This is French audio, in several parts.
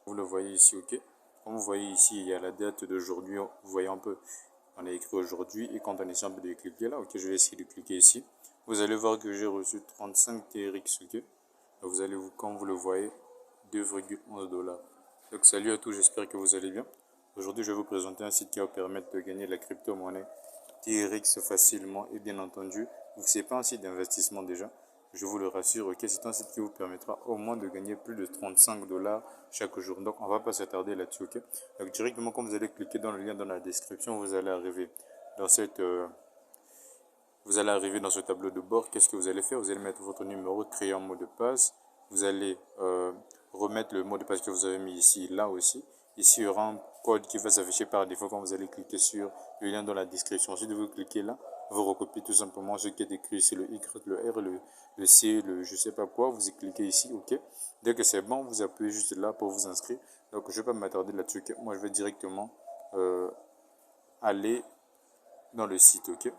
Vous le voyez ici, ok. Comme vous voyez ici, il y a la date d'aujourd'hui. Vous voyez un peu, on a écrit aujourd'hui. Et quand on essaie un peu de cliquer là, ok, je vais essayer de cliquer ici. Vous allez voir que j'ai reçu 35 TRX, ok. Vous allez, comme vous le voyez, 2,11 $. Donc salut à tous, j'espère que vous allez bien. Aujourd'hui, je vais vous présenter un site qui va vous permettre de gagner de la crypto-monnaie TRX facilement. Et bien entendu, ce n'est pas un site d'investissement déjà. Je vous le rassure, ok, c'est un site qui vous permettra au moins de gagner plus de 35 $ chaque jour. Donc, on ne va pas s'attarder là-dessus, ok. Donc, directement, quand vous allez cliquer dans le lien dans la description, vous allez arriver dans ce tableau de bord. Qu'est-ce que vous allez faire? Vous allez mettre votre numéro, créer un mot de passe. Vous allez remettre le mot de passe que vous avez mis ici, là aussi. Ici, il y aura un code qui va s'afficher par défaut quand vous allez cliquer sur le lien dans la description. Ensuite, vous cliquez là, vous recopiez tout simplement ce qui est écrit, c'est le Y, le R, le C, le je sais pas quoi. Vous y cliquez ici, ok. Dès que c'est bon, vous appuyez juste là pour vous inscrire. Donc, je ne vais pas m'attarder là-dessus. Moi, je vais directement aller dans le site, ok.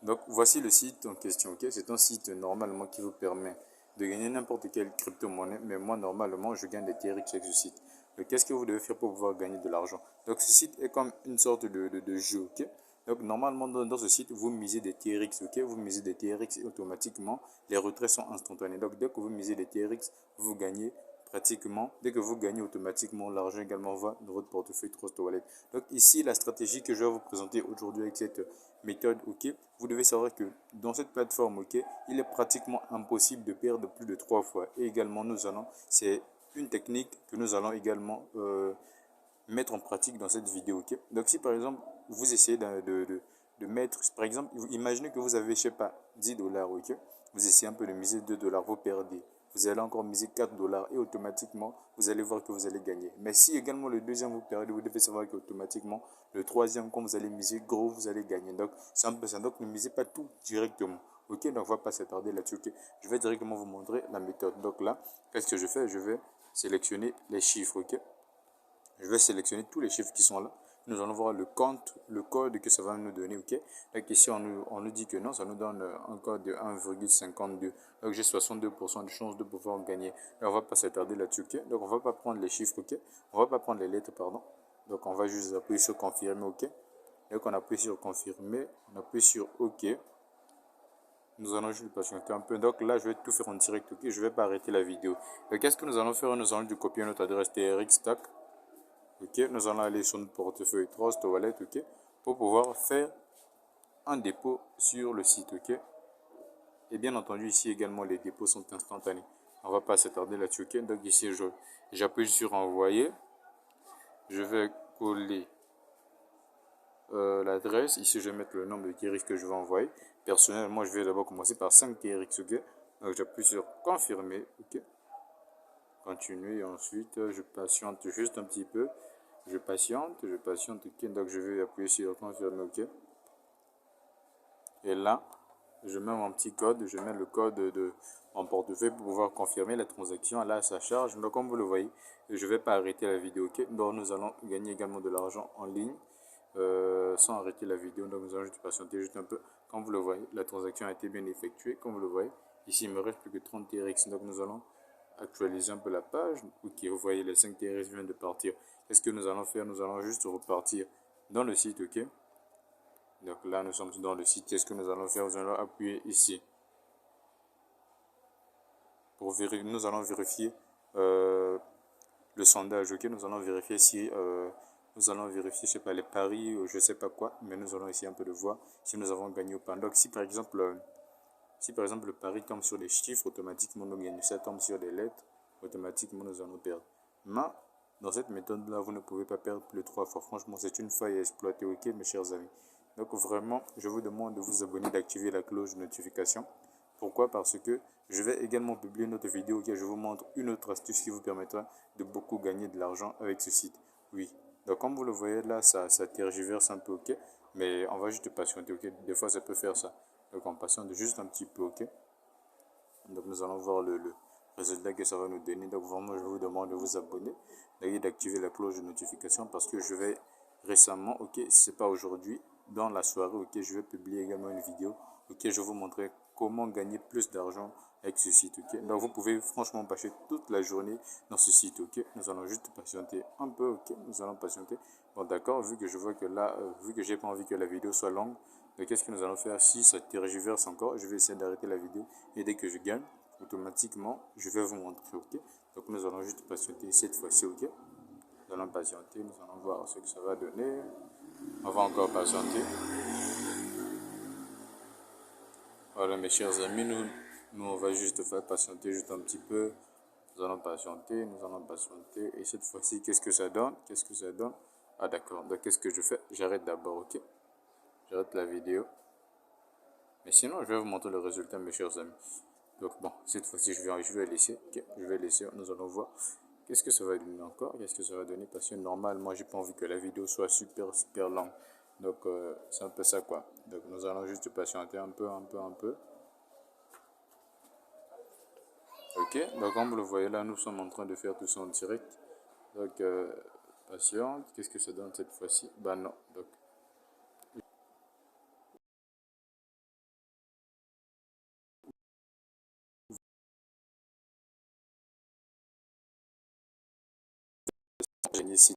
Donc, voici le site en question, ok. C'est un site normalement qui vous permet de gagner n'importe quelle crypto-monnaie, mais moi, normalement, je gagne des TRX avec ce site. Donc, qu'est-ce que vous devez faire pour pouvoir gagner de l'argent? Donc, ce site est comme une sorte de jeu, ok. Donc, normalement, dans ce site, vous misez des TRX, ok. Vous misez des TRX et automatiquement, les retraits sont instantanés. Donc, dès que vous misez des TRX, vous gagnez pratiquement, dès que vous gagnez automatiquement, l'argent également va dans votre portefeuille Trust Wallet. Donc ici, la stratégie que je vais vous présenter aujourd'hui avec cette méthode, ok, vous devez savoir que dans cette plateforme, ok, il est pratiquement impossible de perdre plus de 3 fois. Et également, c'est une technique que nous allons également mettre en pratique dans cette vidéo, ok. Donc si par exemple, vous essayez de mettre, par exemple, imaginez que vous avez, je sais pas, 10 $, ok, vous essayez un peu de miser 2 $, vous perdez. Vous allez encore miser 4 $ et automatiquement, vous allez voir que vous allez gagner. Mais si également le deuxième vous perdez, vous devez savoir qu'automatiquement, le troisième, quand vous allez miser gros, vous allez gagner. Donc, c'est un peu ça. Donc, ne misez pas tout directement. Ok, donc on va pas s'attarder là-dessus. Ok, je vais directement vous montrer la méthode. Donc là, qu'est-ce que je fais? Je vais sélectionner les chiffres. Ok, je vais sélectionner tous les chiffres qui sont là. Nous allons voir le compte, le code que ça va nous donner, ok. Donc ici, on nous dit que non, ça nous donne un code de 1,52. Donc j'ai 62% de chance de pouvoir gagner. Mais on va pas s'attarder là-dessus, ok. Donc on va pas prendre les chiffres, ok. On va pas prendre les lettres, pardon. Donc on va juste appuyer sur confirmer, ok. Donc on appuie sur confirmer, on appuie sur ok. Nous allons juste patienter un peu. Donc là, je vais tout faire en direct, ok. Je vais pas arrêter la vidéo. Donc qu'est-ce que nous allons faire? Nous allons copier notre adresse TRX, tac. Ok, nous allons aller sur notre portefeuille Trust Wallet, ok, pour pouvoir faire un dépôt sur le site, ok. Et bien entendu, ici également, les dépôts sont instantanés. On va pas s'attarder là-dessus, ok. Donc ici, j'appuie sur envoyer. Je vais coller l'adresse. Ici, je vais mettre le nombre de TRX que je vais envoyer. Personnellement, je vais d'abord commencer par 5 TRX, ok. Donc j'appuie sur confirmer, ok. Continuer et ensuite, je patiente juste un petit peu. Je patiente, ok. Donc je vais appuyer sur confirmer, ok. Et là, je mets mon petit code, je mets le code de mon portefeuille pour pouvoir confirmer la transaction. Là, ça charge. Donc, comme vous le voyez, je ne vais pas arrêter la vidéo, ok. Donc, nous allons gagner également de l'argent en ligne sans arrêter la vidéo. Donc, nous allons juste patienter juste un peu. Comme vous le voyez, la transaction a été bien effectuée. Comme vous le voyez, ici, il me reste plus que 30 TRX. Donc, nous allons actualiser un peu la page. Ok, vous voyez, les 5 TRX viennent de partir. Qu'est-ce que nous allons faire? Nous allons juste repartir dans le site, ok. Donc là, nous sommes dans le site. Qu'est-ce que nous allons faire? Nous allons appuyer ici. Nous allons vérifier le sondage. Ok, nous allons vérifier si je sais pas, les paris ou je sais pas quoi. Mais nous allons essayer un peu de voir si nous avons gagné ou pas. Donc si par exemple, le pari tombe sur des chiffres, automatiquement nous gagnons. Si ça tombe sur des lettres, automatiquement nous allons perdre. Mais dans cette méthode-là, vous ne pouvez pas perdre plus de 3 fois. Franchement, c'est une faille à exploiter, ok, mes chers amis. Donc vraiment, je vous demande de vous abonner, d'activer la cloche de notification. Pourquoi? Parce que je vais également publier une autre vidéo où je vous montre une autre astuce qui vous permettra de beaucoup gagner de l'argent avec ce site. Oui. Donc comme vous le voyez là, ça tergiverse un peu, ok. Mais on va juste patienter, ok. Des fois, ça peut faire ça. Donc on patiente juste un petit peu, ok. Donc nous allons voir le résultat que ça va nous donner. Donc vraiment, je vous demande de vous abonner, d'activer la cloche de notification parce que je vais récemment, ok, si ce n'est pas aujourd'hui, dans la soirée, ok, je vais publier également une vidéo Ok, je vais vous montrer comment gagner plus d'argent avec ce site. Ok, donc vous pouvez franchement passer toute la journée dans ce site. Ok, nous allons juste patienter un peu. Ok, nous allons patienter. Bon, d'accord, vu que je vois que là, vu que j'ai pas envie que la vidéo soit longue, donc qu'est-ce que nous allons faire? Si ça tergiverse encore, je vais essayer d'arrêter la vidéo et dès que je gagne, automatiquement, je vais vous montrer. Ok, donc nous allons juste patienter cette fois-ci. Ok, nous allons patienter, nous allons voir ce que ça va donner. On va encore patienter. Voilà mes chers amis, nous on va juste faire patienter juste un petit peu. Nous allons patienter, nous allons patienter. Et cette fois-ci, qu'est-ce que ça donne? Qu'est-ce que ça donne? Ah d'accord, donc qu'est-ce que je fais? J'arrête d'abord, ok? J'arrête la vidéo. Mais sinon, je vais vous montrer le résultat mes chers amis. Donc bon, cette fois-ci, je vais laisser, ok? Je vais laisser, nous allons voir. Qu'est-ce que ça va donner encore? Qu'est-ce que ça va donner? Parce que normalement, j'ai pas envie que la vidéo soit super longue. Donc c'est un peu ça quoi. Donc nous allons juste patienter un peu, un peu, un peu. Ok, donc comme vous le voyez là, nous sommes en train de faire tout ça en direct. Donc, patiente, qu'est-ce que ça donne cette fois-ci? Bah non, donc j'ai gagné ici.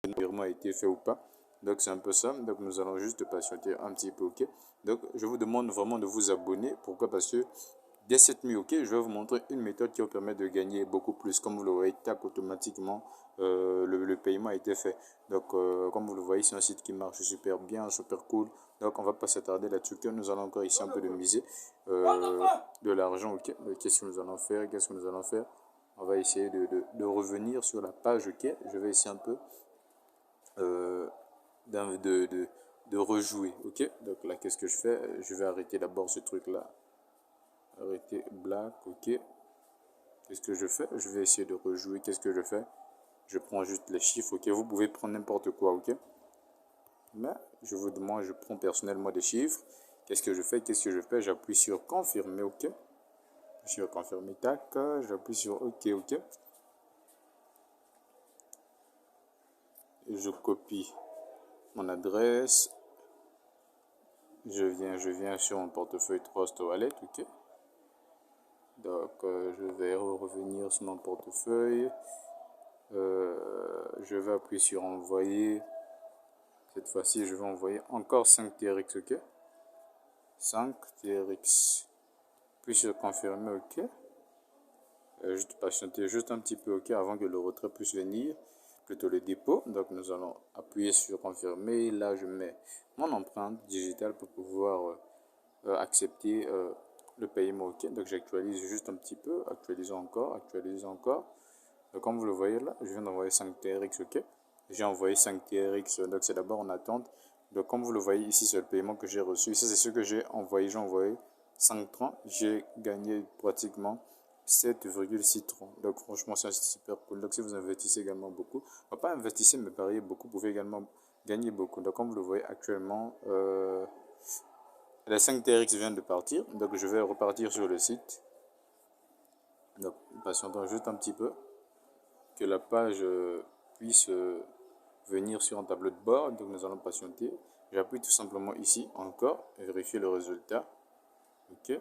Le virement a été fait ou pas. Donc c'est un peu ça. Donc nous allons juste patienter un petit peu, ok. Donc je vous demande vraiment de vous abonner. Pourquoi? Parce que dès cette nuit, ok, je vais vous montrer une méthode qui vous permet de gagner beaucoup plus. Comme vous le voyez, tac, automatiquement, le paiement a été fait. Donc, comme vous le voyez, c'est un site qui marche super bien, super cool. Donc, on va pas s'attarder là-dessus. Nous allons encore ici un peu de miser de l'argent, ok. Qu'est-ce que nous allons faire? Qu'est-ce que nous allons faire? On va essayer de revenir sur la page, ok. Je vais essayer un peu euh, de rejouer, ok. Donc là, qu'est-ce que je fais? Je vais arrêter d'abord ce truc-là. Arrêter black, ok. Qu'est-ce que je fais? Je vais essayer de rejouer. Qu'est-ce que je fais? Je prends juste les chiffres, ok? Vous pouvez prendre n'importe quoi, ok? Mais je vous demande, je prends personnellement des chiffres. Qu'est-ce que je fais? Qu'est-ce que je fais? J'appuie sur confirmer, ok? Sur confirmer, tac. J'appuie sur ok, ok. Je copie mon adresse. Je viens sur mon portefeuille Trust Wallet, ok? Donc, je vais revenir sur mon portefeuille. Je vais appuyer sur envoyer. Cette fois-ci, je vais envoyer encore 5 TRX, ok? 5 TRX. Puis je confirme, ok? Juste patienter juste un petit peu, ok? Avant que le retrait puisse venir. Plutôt le dépôt. Donc, nous allons appuyer sur confirmer. Là, je mets mon empreinte digitale pour pouvoir accepter le paiement, ok? Donc, j'actualise juste un petit peu. Actualisons encore, actualisons encore. Donc, comme vous le voyez là, je viens d'envoyer 5 TRX, ok? J'ai envoyé 5 TRX, donc c'est d'abord en attente. Donc, comme vous le voyez ici, c'est le paiement que j'ai reçu. Ça, c'est ce que j'ai envoyé. J'ai envoyé 5,30. J'ai gagné pratiquement 7,6 francs. Donc, franchement, c'est super cool. Donc, si vous investissez également beaucoup, enfin, pas investissez, mais pariez beaucoup, vous pouvez également gagner beaucoup. Donc, comme vous le voyez actuellement, les 5 TRX viennent de partir. Donc, je vais repartir sur le site. Donc, patientons juste un petit peu que la page puisse venir sur un tableau de bord. Donc nous allons patienter. J'appuie tout simplement ici encore et vérifier le résultat. Ok.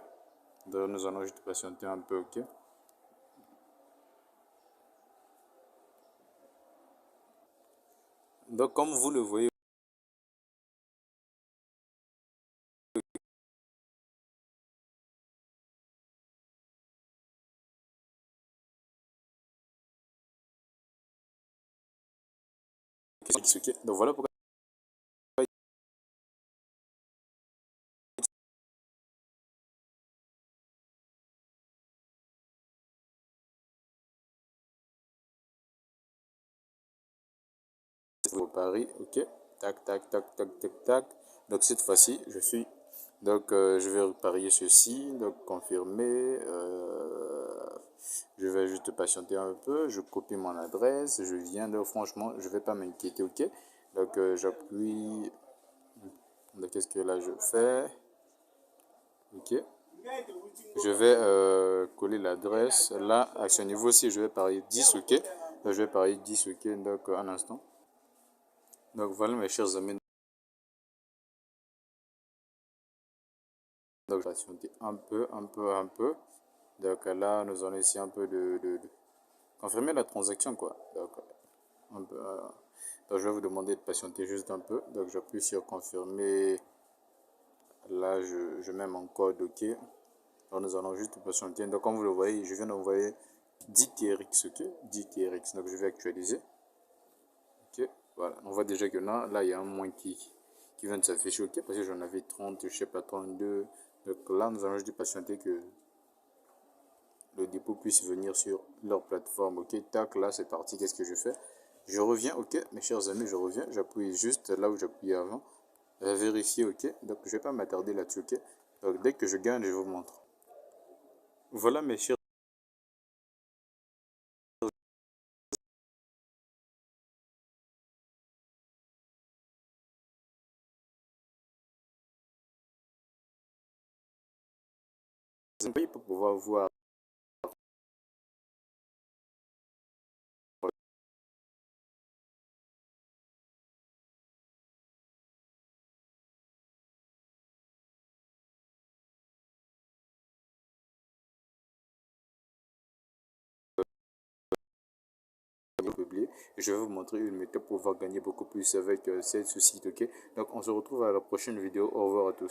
Donc nous allons juste patienter un peu. Ok. Donc comme vous le voyez, ok. Donc voilà pourquoi vos paris. Ok. Tac, tac, tac, tac, tac, tac. Donc cette fois-ci, je suis. Donc je vais parier ceci. Donc confirmer. Je vais juste patienter un peu. Je copie mon adresse. Je viens de. Franchement, je vais pas m'inquiéter. Ok. Donc j'appuie. qu'est-ce que là je fais? Ok. Je vais coller l'adresse. Là, à ce niveau-ci, je vais parier 10, ok. Je vais parier 10, ok. Donc, un instant. Donc, voilà, mes chers amis. Donc, je vais patienter un peu. Donc, là, nous allons essayer un peu de confirmer la transaction, quoi. Donc, un peu, donc, je vais vous demander de patienter juste un peu. Donc, j'appuie sur confirmer. Là, je mets mon code, ok. Donc, nous allons juste patienter. Donc, comme vous le voyez, je viens d'envoyer 10 TRX, ok. 10 TRX. Donc, je vais actualiser. Ok, voilà. On voit déjà que là, il y a un moins qui vient de s'afficher, ok. Parce que j'en avais 30, je sais pas, 32. Donc, là, nous allons juste patienter que le dépôt puisse venir sur leur plateforme, ok. Tac, là, c'est parti. Qu'est-ce que je fais? Je reviens, ok. Mes chers amis, je reviens. J'appuie juste là où j'appuyais avant. Vérifier, ok. Donc, je vais pas m'attarder là-dessus, ok. Donc, dès que je gagne, je vous montre. Voilà, mes chers amis, pour pouvoir voir publier. Je vais vous montrer une méthode pour pouvoir gagner beaucoup plus avec ce site, ok. Donc, on se retrouve à la prochaine vidéo. Au revoir à tous.